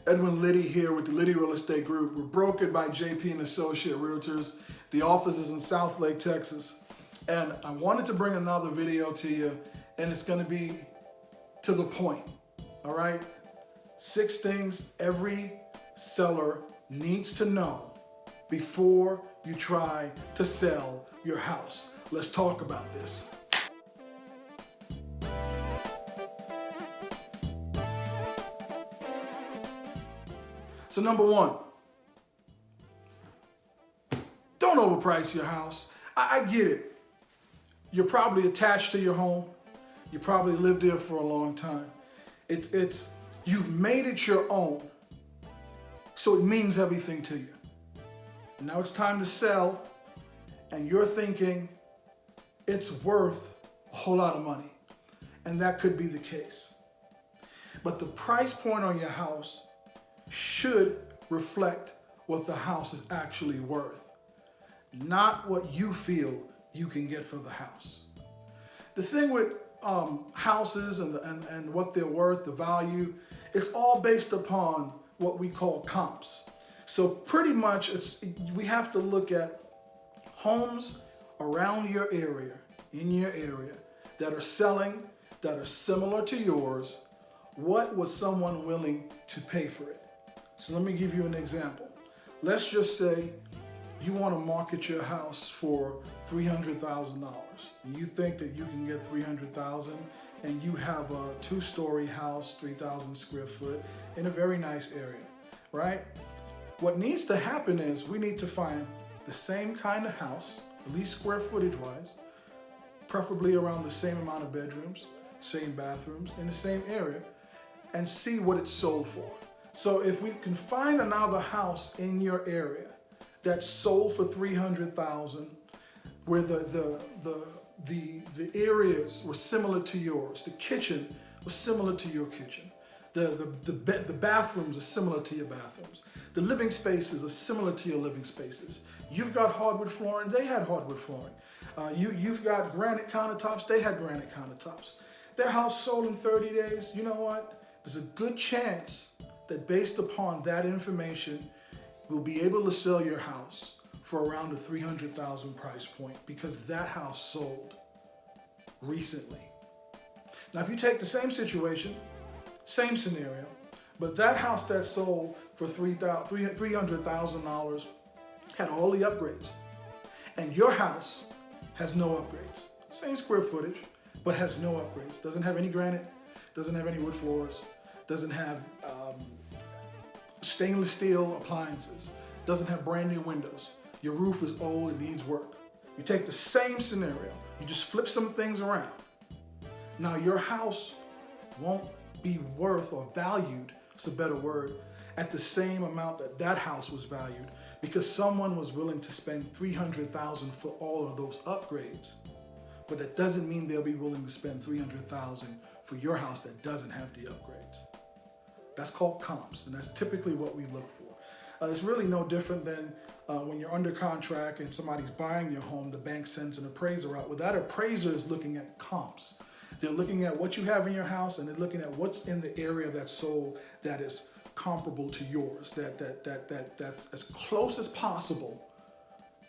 Edwin Liddy here with the Liddy Real Estate Group. We're brokered by JP and Associate Realtors. The office is in South Lake, Texas. And I wanted to bring another video to you, and it's gonna be to the point, all right? 6 things every seller needs to know before you try to sell your house. Let's talk about this. So number 1, don't overprice your house. I get it. You're probably attached to your home. You probably lived there for a long time. You've made it your own, so it means everything to you. Now it's time to sell, and you're thinking it's worth a whole lot of money, and that could be the case. But the price point on your house should reflect what the house is actually worth, not what you feel you can get for the house. The thing with houses and what they're worth, the value, it's all based upon what we call comps. So pretty much we have to look at homes around your area, in your area, that are selling, that are similar to yours. What was someone willing to pay for it? So let me give you an example. Let's just say you want to market your house for $300,000. You think that you can get $300,000, and you have a 2-story house, 3,000 square foot, in a very nice area, right? What needs to happen is we need to find the same kind of house, at least square footage wise, preferably around the same amount of bedrooms, same bathrooms, in the same area, and see what it's sold for. So if we can find another house in your area that's sold for $300,000, where the areas were similar to yours, the kitchen was similar to your kitchen, the bathrooms are similar to your bathrooms, the living spaces are similar to your living spaces. You've got hardwood flooring, they had hardwood flooring. You've got granite countertops, they had granite countertops. Their house sold in 30 days. You know what? There's a good chance that based upon that information, we'll be able to sell your house for around the $300,000 price point, because that house sold recently. Now, if you take the same situation, same scenario, but that house that sold for $300,000 had all the upgrades, and your house has no upgrades. Same square footage, but has no upgrades. Doesn't have any granite, doesn't have any wood floors, doesn't have stainless steel appliances, doesn't have brand new windows. Your roof is old, it needs work. You take the same scenario, you just flip some things around. Now your house won't be worth or valued, it's a better word, at the same amount that that house was valued, because someone was willing to spend $300,000 for all of those upgrades. But that doesn't mean they'll be willing to spend $300,000 for your house that doesn't have the upgrades. That's called comps, and that's typically what we look for. It's really no different than when you're under contract and somebody's buying your home, the bank sends an appraiser out. Well, that appraiser is looking at comps. They're looking at what you have in your house, and they're looking at what's in the area that's sold that is comparable to yours, that's as close as possible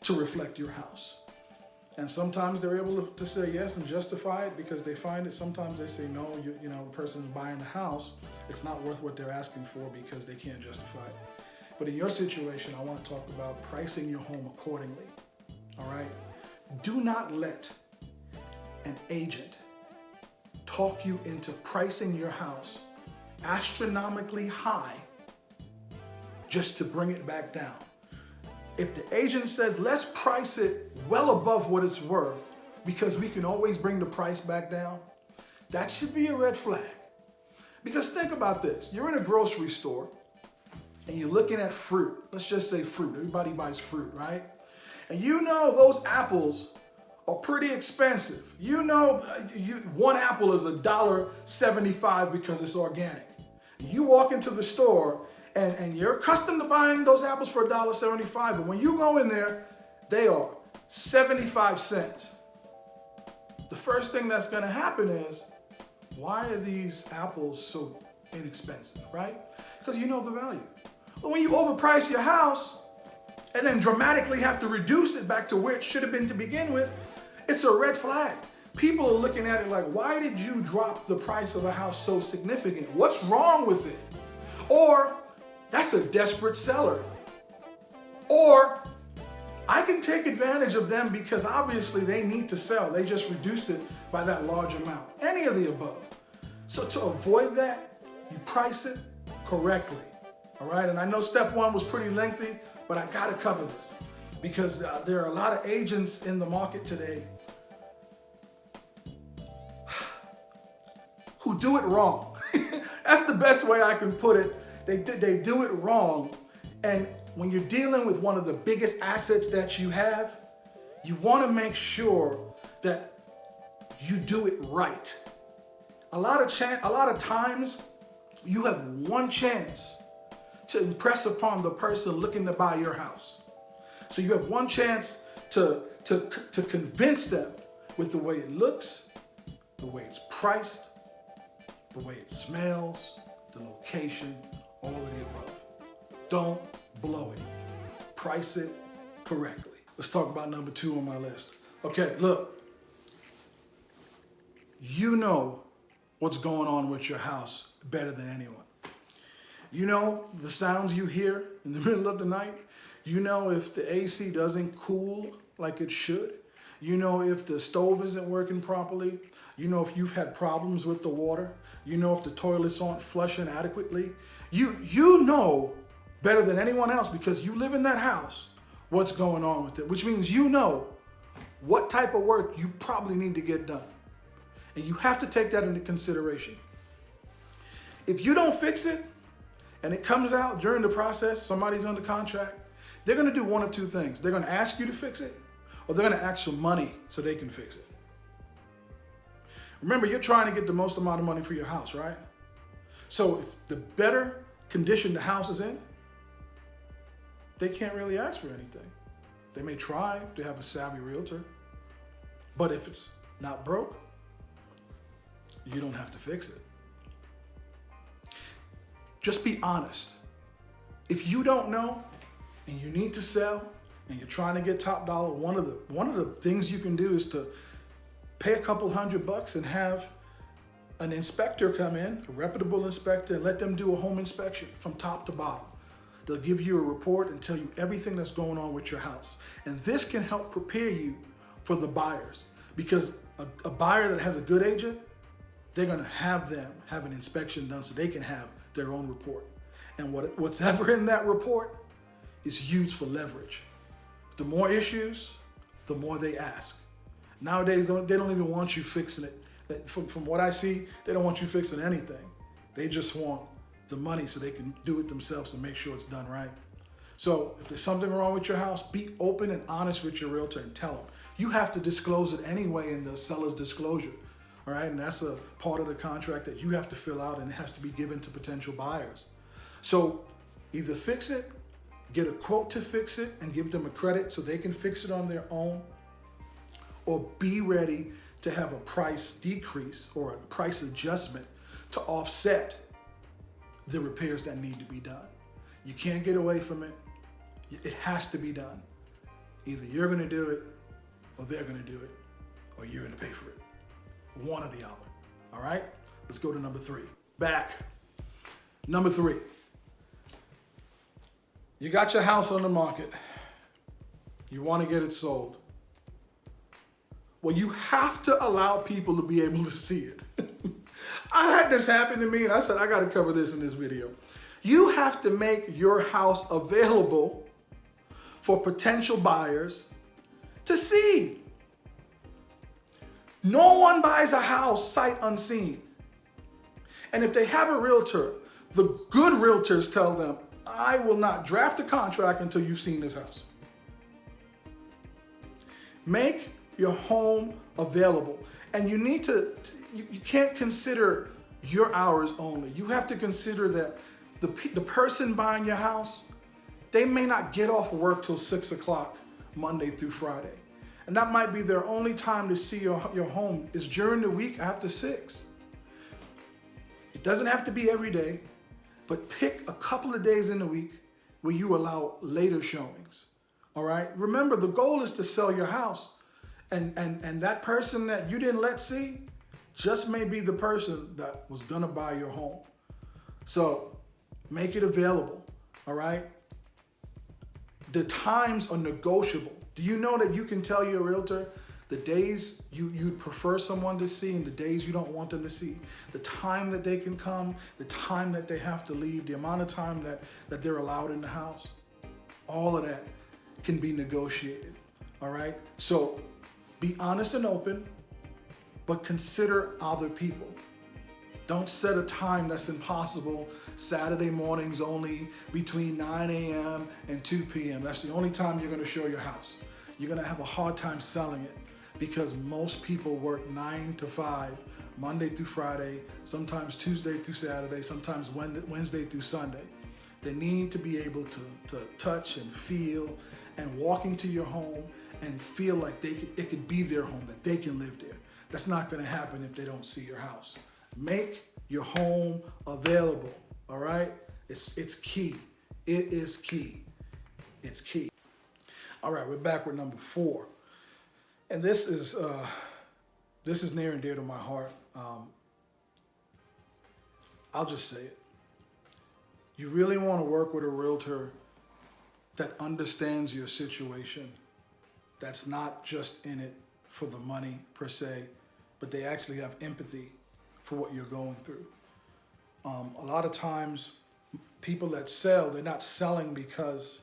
to reflect your house. And sometimes they're able to say yes and justify it because they find it. Sometimes they say no, the person's buying the house, it's not worth what they're asking for because they can't justify it. But in your situation, I want to talk about pricing your home accordingly, all right? Do not let an agent talk you into pricing your house astronomically high just to bring it back down. If the agent says, let's price it well above what it's worth because we can always bring the price back down, that should be a red flag. Because think about this. You're in a grocery store and you're looking at fruit. Let's just say fruit. Everybody buys fruit, right? And you know those apples are pretty expensive. You know one apple is $1.75 because it's organic. You walk into the store and you're accustomed to buying those apples for $1.75, but when you go in there, they are 75 cents. The first thing that's gonna happen is, why are these apples so inexpensive, right? because you know the value. But when you overprice your house and then dramatically have to reduce it back to where it should have been to begin with, it's a red flag. People are looking at it like, why did you drop the price of a house so significant? What's wrong with it? Or, that's a desperate seller. Or, I can take advantage of them because obviously they need to sell. They just reduced it by that large amount. Any of the above. So to avoid that, you price it correctly. All right, and I know step one was pretty lengthy, but I gotta cover this because there are a lot of agents in the market today who do it wrong. That's the best way I can put it. They do it wrong. And when you're dealing with one of the biggest assets that you have, you want to make sure that you do it right. A lot of times, you have one chance to impress upon the person looking to buy your house. So you have one chance to convince them with the way it looks, the way it's priced, the way it smells, the location, all of the above. Don't blow it. Price it correctly. Let's talk about number 2 on my list. Okay, look. You know what's going on with your house better than anyone. You know the sounds you hear in the middle of the night. You know if the AC doesn't cool like it should. You know if the stove isn't working properly. You know if you've had problems with the water. You know if the toilets aren't flushing adequately. You know better than anyone else because you live in that house what's going on with it, which means you know what type of work you probably need to get done. And you have to take that into consideration. If you don't fix it and it comes out during the process, somebody's under contract, they're gonna do one of two things. They're gonna ask you to fix it or they're gonna ask for money so they can fix it. Remember, you're trying to get the most amount of money for your house, right? So if the better condition the house is in, they can't really ask for anything. They may try if they have a savvy realtor, but if it's not broke, you don't have to fix it. Just be honest. If you don't know and you need to sell and you're trying to get top dollar, one of the things you can do is to pay a couple $100 and have an inspector come in, a reputable inspector, and let them do a home inspection from top to bottom. They'll give you a report and tell you everything that's going on with your house. And this can help prepare you for the buyers because a buyer that has a good agent, they're gonna have them have an inspection done so they can have their own report. And what's ever in that report is used for leverage. The more issues, the more they ask. Nowadays, they don't even want you fixing it. From what I see, they don't want you fixing anything. They just want the money so they can do it themselves and make sure it's done right. So if there's something wrong with your house, be open and honest with your realtor and tell them. You have to disclose it anyway in the seller's disclosure. All right, and that's a part of the contract that you have to fill out and it has to be given to potential buyers. So either fix it, get a quote to fix it and give them a credit so they can fix it on their own, or be ready to have a price decrease or a price adjustment to offset the repairs that need to be done. You can't get away from it. It has to be done. Either you're gonna do it or they're gonna do it or you're gonna pay for it. One or the other, all right? Let's go to number 3. Back. Number 3. You got your house on the market. You want to get it sold. Well, you have to allow people to be able to see it. I had this happen to me and I said, I got to cover this in this video. You have to make your house available for potential buyers to see. No one buys a house sight unseen. And if they have a realtor, the good realtors tell them, I will not draft a contract until you've seen this house. Make your home available. And you need to, you can't consider your hours only. You have to consider that the person buying your house, they may not get off work till 6 o'clock Monday through Friday. And that might be their only time to see your home is during the week after 6. It doesn't have to be every day. but pick a couple of days in the week where you allow later showings. All right. Remember, the goal is to sell your house. And that person that you didn't let see just may be the person that was going to buy your home. So make it available. All right. The times are negotiable. Do you know that you can tell your realtor the days you'd prefer someone to see and the days you don't want them to see, the time that they can come, the time that they have to leave, the amount of time that they're allowed in the house? All of that can be negotiated. All right. So be honest and open, but consider other people. Don't set a time that's impossible. Saturday mornings only between 9 a.m. and 2 p.m. That's the only time you're going to show your house. You're going to have a hard time selling it because most people work 9 to 5, Monday through Friday, sometimes Tuesday through Saturday, sometimes Wednesday through Sunday. They need to be able to touch and feel and walk into your home and feel like it could be their home, that they can live there. That's not going to happen if they don't see your house. Make your home available, all right? It's key. It is key. It's key. All right, we're back with number 4. And this is near and dear to my heart. I'll just say it. You really want to work with a realtor that understands your situation, that's not just in it for the money per se, but they actually have empathy for what you're going through. A lot of times, people that sell, they're not selling because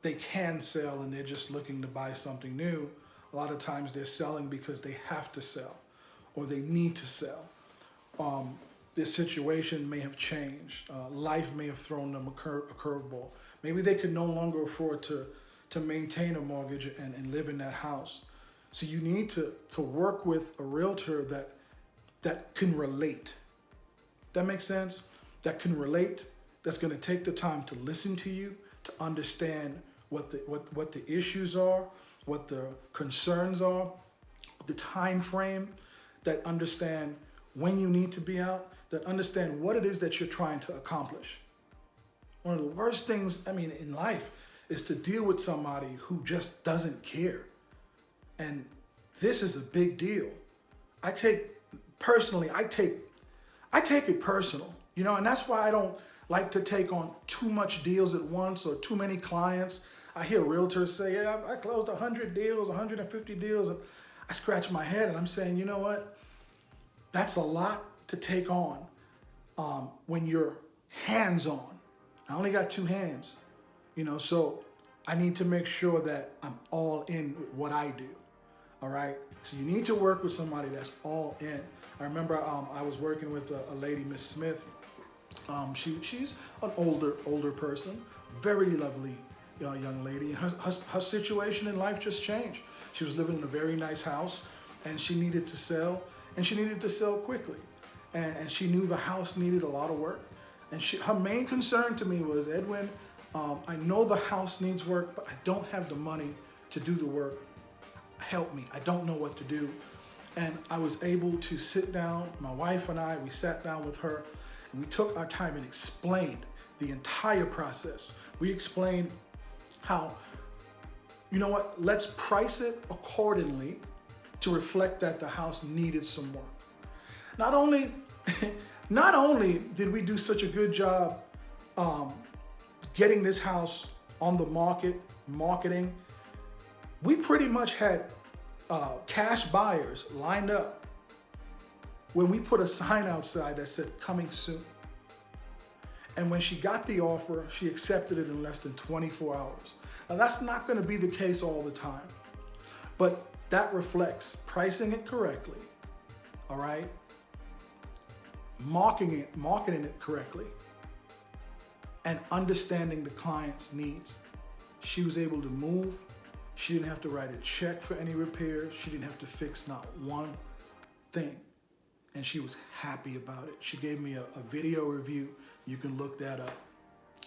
they can sell and they're just looking to buy something new. A lot of times they're selling because they have to sell or they need to sell. Their situation may have changed. Life may have thrown them a curveball. Maybe they could no longer afford to maintain a mortgage and live in that house. So you need to work with a realtor that can relate. That makes sense? That can relate, that's going to take the time to listen to you, to understand what the issues are, what the concerns are, the time frame, that understand when you need to be out, that understand what it is that you're trying to accomplish. One of the worst things, in life is to deal with somebody who just doesn't care. And this is a big deal. I take it personal, and that's why I don't like to take on too much deals at once or too many clients. I hear realtors say, yeah, I closed 100 deals, 150 deals. And I scratch my head and I'm saying, you know what? That's a lot to take on when you're hands-on. I only got 2 hands, so I need to make sure that I'm all in with what I do, all right? So you need to work with somebody that's all in. I remember I was working with a lady, Miss Smith. She's an older person, very lovely young lady. Her situation in life just changed. She was living in a very nice house, and she needed to sell, and she needed to sell quickly. And she knew the house needed a lot of work. And her main concern to me was, Edwin, I know the house needs work, but I don't have the money to do the work. Help me. I don't know what to do. And I was able to sit down, my wife and I, we sat down with her, and we took our time and explained the entire process. We explained how, let's price it accordingly to reflect that the house needed some work. Not only did we do such a good job getting this house on the market, marketing, we pretty much had cash buyers lined up when we put a sign outside that said coming soon. And when she got the offer, she accepted it in less than 24 hours. Now that's not going to be the case all the time, but that reflects pricing it correctly, all right? Marketing it correctly, and understanding the client's needs. She was able to move. She didn't have to write a check for any repairs. She didn't have to fix not one thing. And she was happy about it. She gave me a video review. You can look that up.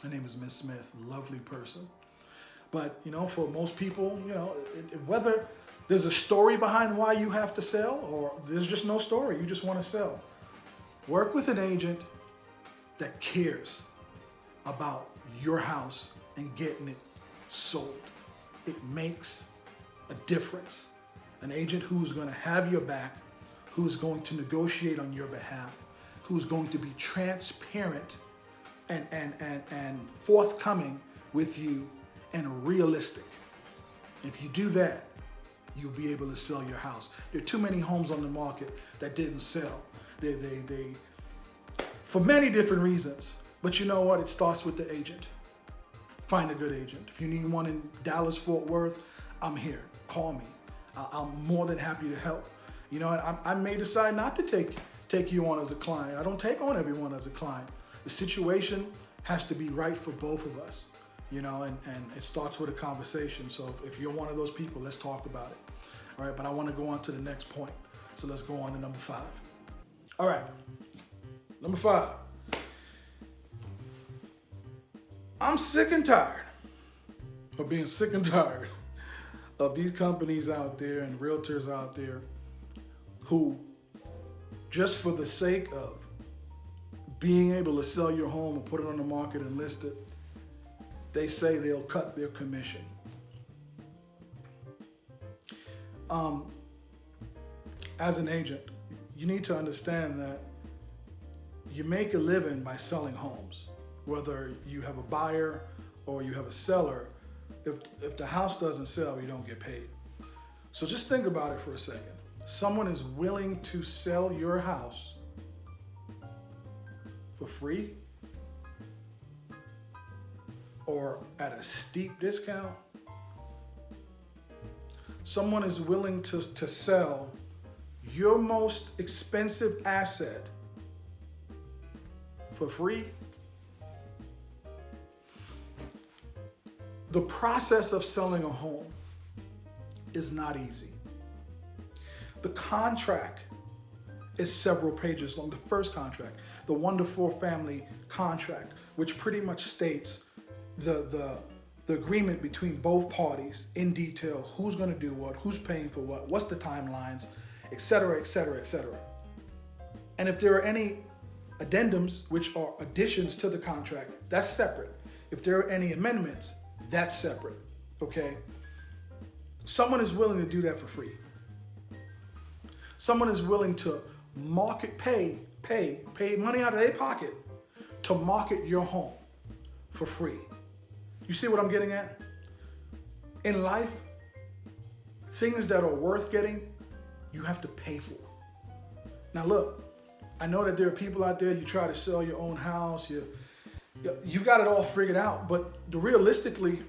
Her name is Miss Smith, lovely person. But, for most people, whether there's a story behind why you have to sell or there's just no story, you just want to sell. Work with an agent that cares about your house and getting it sold. It makes a difference. An agent who's going to have your back, who's going to negotiate on your behalf, who's going to be transparent and forthcoming with you and realistic. If you do that, you'll be able to sell your house. There are too many homes on the market that didn't sell. They for many different reasons. But you know what? It starts with the agent. Find a good agent. If you need one in Dallas, Fort Worth, I'm here. Call me. I'm more than happy to help. You know, I may decide not to take you on as a client. I don't take on everyone as a client. The situation has to be right for both of us, you know, and it starts with a conversation. So if you're one of those people, let's talk about it. All right, but I want to go on to the next point. So let's go on to number 5. All right, number 5. I'm sick and tired of being sick and tired of these companies out there and realtors out there who, just for the sake of being able to sell your home and put it on the market and list it, they say they'll cut their commission. As an agent, you need to understand that you make a living by selling homes. Whether you have a buyer or you have a seller, if the house doesn't sell, you don't get paid. So just think about it for a second. Someone is willing to sell your house for free or at a steep discount. Someone is willing to sell your most expensive asset for free. The process of selling a home is not easy. The contract is several pages long. The first contract, the 1-to-4 family contract, which pretty much states the agreement between both parties in detail, who's going to do what, who's paying for what, what's the timelines, et cetera, et cetera, et cetera. And if there are any addendums, which are additions to the contract, that's separate. If there are any amendments, that's separate, okay? Someone is willing to do that for free. Someone is willing to pay money out of their pocket to market your home for free. You see what I'm getting at? In life, things that are worth getting, you have to pay for. Now look, I know that there are people out there, you try to sell your own house, you got it all figured out, but realistically,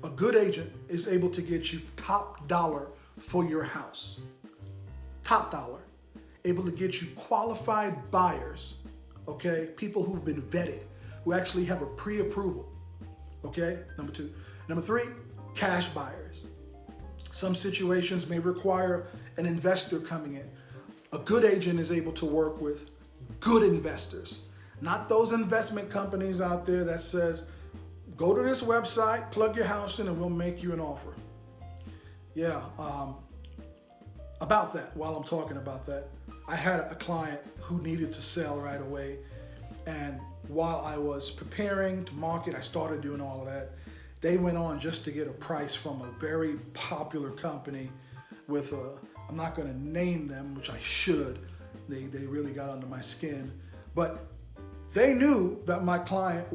a good agent is able to get you top dollar for your house. Top dollar. Able to get you qualified buyers, okay? People who've been vetted, who actually have a pre-approval, okay? Number 2. Number 3, cash buyers. Some situations may require an investor coming in. A good agent is able to work with good investors. Not those investment companies out there that says, go to this website, plug your house in, and we'll make you an offer. Yeah, about that, while I'm talking about that, I had a client who needed to sell right away. And while I was preparing to market, I started doing all of that. They went on just to get a price from a very popular company with I'm not going to name them, which I should. They really got under my skin. But they knew that my client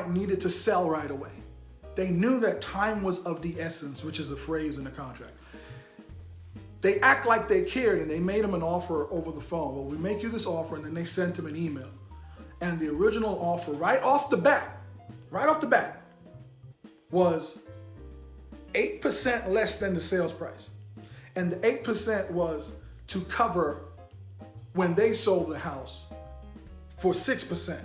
needed to sell right away. They knew that time was of the essence, which is a phrase in the contract. They act like they cared and they made him an offer over the phone. Well, we make you this offer, and then they sent him an email. And the original offer right off the bat, was 8% less than the sales price. And the 8% was to cover when they sold the house for 6%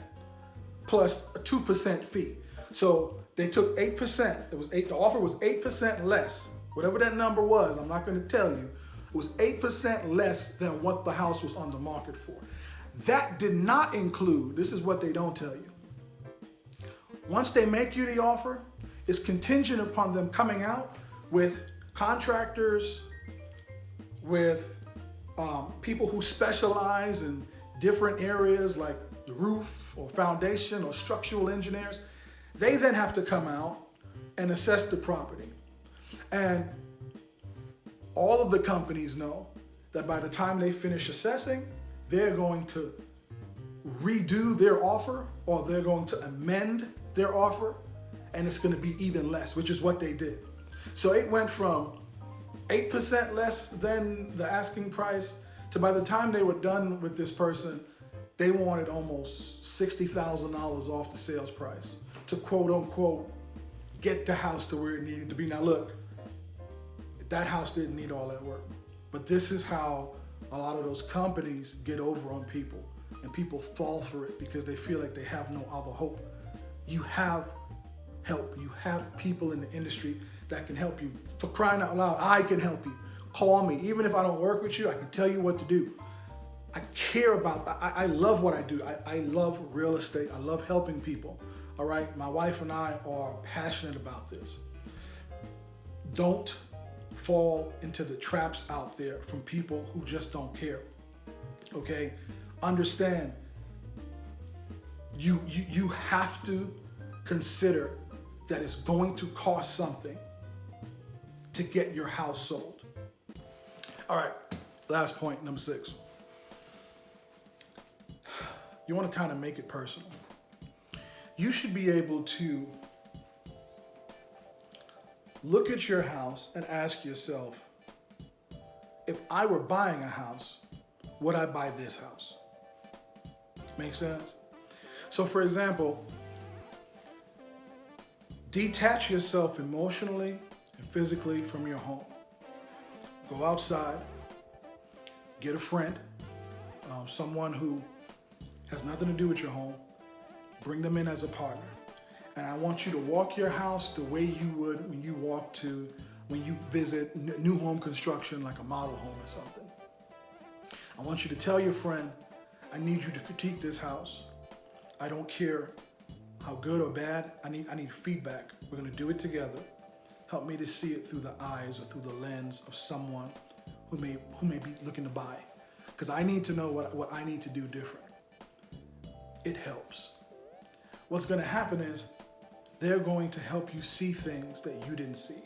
plus a 2% fee. So they took 8%. The offer was 8% less. Whatever that number was, I'm not going to tell you. It was 8% less than what the house was on the market for. That did not include, this is what they don't tell you. Once they make you the offer, it's contingent upon them coming out with contractors, with people who specialize in different areas like the roof or foundation or structural engineers. They then have to come out and assess the property. And all of the companies know that by the time they finish assessing, they're going to redo their offer, or they're going to amend their offer, and it's going to be even less, which is what they did. So it went from 8% less than the asking price to, by the time they were done with this person, they wanted almost $60,000 off the sales price to quote unquote get the house to where it needed to be. Now look, that house didn't need all that work, but this is how a lot of those companies get over on people, and people fall for it because they feel like they have no other hope. You have help. You have people in the industry that can help you. For crying out loud, I can help you. Call me. Even if I don't work with you, I can tell you what to do. I care about, I love what I do. I love real estate. I love helping people. All right, my wife and I are passionate about this. Don't fall into the traps out there from people who just don't care. Okay, understand. You have to consider that it's going to cost something to get your house sold. All right, last point, number 6. You want to kind of make it personal. You should be able to look at your house and ask yourself, if I were buying a house, would I buy this house? Make sense? So for example, detach yourself emotionally and physically from your home. Go outside, get a friend, someone who has nothing to do with your home, bring them in as a partner. And I want you to walk your house the way you would when you visit new home construction, like a model home or something. I want you to tell your friend, I need you to critique this house. I don't care how good or bad, I need feedback. We're gonna do it together. Help me to see it through the eyes or through the lens of someone who may be looking to buy. Because I need to know what I need to do different. It helps. What's gonna happen is they're going to help you see things that you didn't see.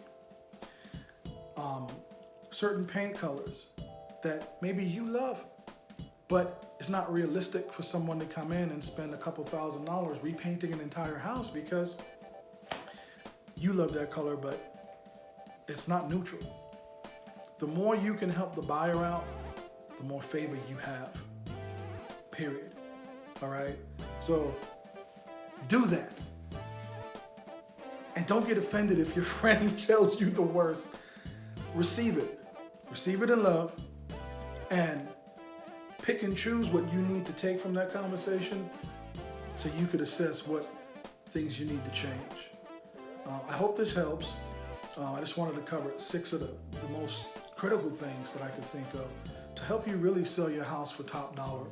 Certain paint colors that maybe you love, but it's not realistic for someone to come in and spend a couple $1,000s repainting an entire house because you love that color, but it's not neutral. The more you can help the buyer out, the more favor you have, period. All right? So do that. And don't get offended if your friend tells you the worst. Receive it. Receive it in love, and pick and choose what you need to take from that conversation so you could assess what things you need to change. I hope this helps. I just wanted to cover 6 of the most critical things that I could think of to help you really sell your house for top dollar.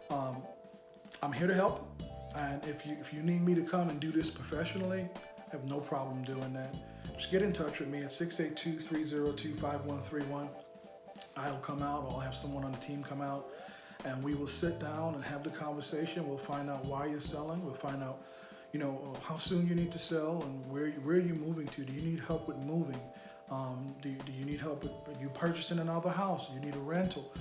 I'm here to help, and if you need me to come and do this professionally, I have no problem doing that. Just get in touch with me at 682-302-5131. I'll come out, or I'll have someone on the team come out, and we will sit down and have the conversation. We'll find out why you're selling. We'll find out, how soon you need to sell and where are you moving to. Do you need help with moving? Do you need help with you purchasing another house? Do you need a rental?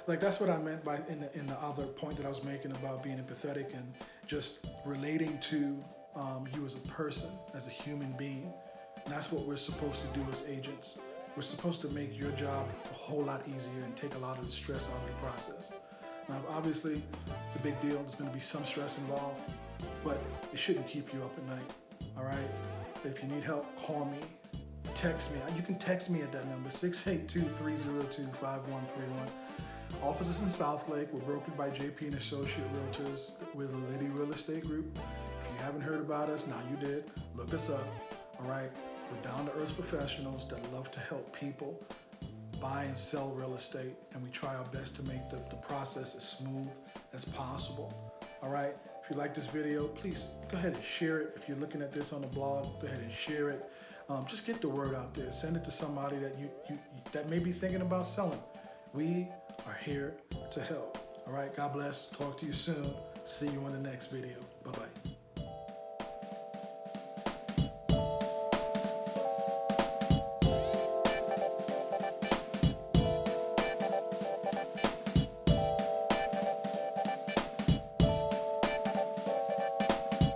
Like, that's what I meant by in the other point that I was making about being empathetic and just relating to you as a person, as a human being. And that's what we're supposed to do as agents. We're supposed to make your job a whole lot easier and take a lot of the stress out of the process. Now, obviously, it's a big deal. There's going to be some stress involved, but it shouldn't keep you up at night, all right? If you need help, call me, text me. You can text me at that number, 682-302-5131. Offices in Southlake. We're brokered by JP and Associate Realtors. We're the Liddy Real Estate Group. If you haven't heard about us, now you did. Look us up, all right? We're down-to-earth professionals that love to help people buy and sell real estate, and we try our best to make the process as smooth as possible. All right, if you like this video, please go ahead and share it. If you're looking at this on the blog, go ahead and share it. Just get the word out there. Send it to somebody that that may be thinking about selling. We are here to help. All right, God bless. Talk to you soon. See you on the next video. Bye-bye.